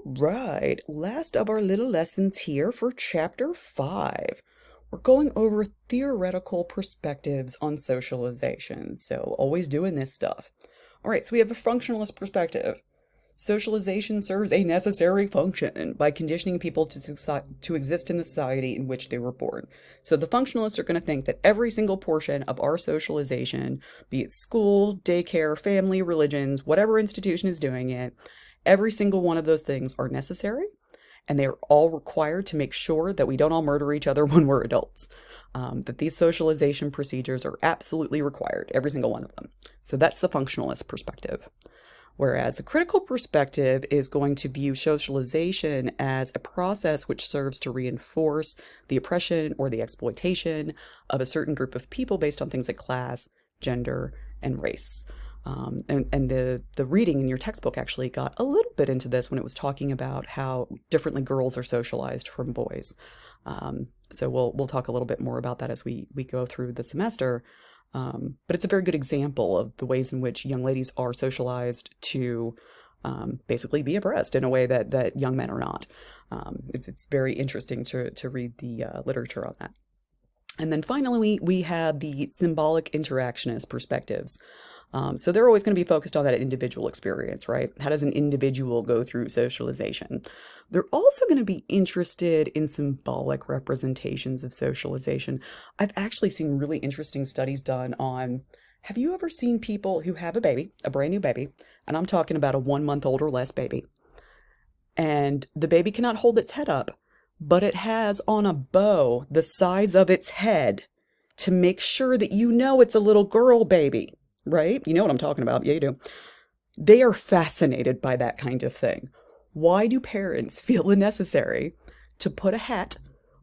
right, last of our little lessons here for chapter 5. We're going over theoretical perspectives on socialization, so always doing this stuff. All right, so we have a functionalist perspective. Socialization serves a necessary function by conditioning people to exist in the society in which they were born. So the functionalists are going to think that every single portion of our socialization, be it school, daycare, family, religions, whatever institution is doing it, every single one of those things are necessary, and they're all required to make sure that we don't all murder each other when we're adults. That these socialization procedures are absolutely required, every single one of them. So that's the functionalist perspective. Whereas the critical perspective is going to view socialization as a process which serves to reinforce the oppression or the exploitation of a certain group of people based on things like class, gender, and race. And the reading in your textbook actually got a little bit into this when it was talking about how differently girls are socialized from boys. So we'll talk a little bit more about that as we go through the semester. But it's a very good example of the ways in which young ladies are socialized to basically be oppressed in a way that young men are not. It's very interesting to read the literature on that. And then finally, we have the symbolic interactionist perspectives. So they're always going to be focused on that individual experience, right? How does an individual go through socialization? They're also going to be interested in symbolic representations of socialization. I've actually seen really interesting studies done on, have you ever seen people who have a baby, a brand new baby, and I'm talking about a 1 month old or less baby, and the baby cannot hold its head up, but it has on a bow the size of its head to make sure that you know it's a little girl baby. Right? You know what I'm talking about. Yeah, you do. They are fascinated by that kind of thing. Why do parents feel it necessary to put a hat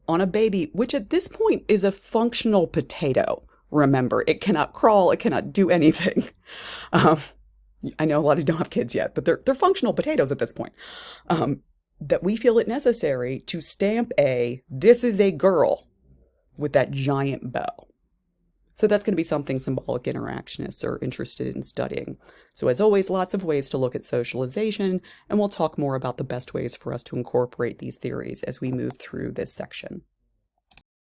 on a baby, which at this point is a functional potato? Remember, it cannot crawl, it cannot do anything. I know a lot of you don't have kids yet, but they're functional potatoes at this point. That we feel it necessary to stamp this is a girl with that giant bow. So that's going to be something symbolic interactionists are interested in studying. So as always, lots of ways to look at socialization, and we'll talk more about the best ways for us to incorporate these theories as we move through this section.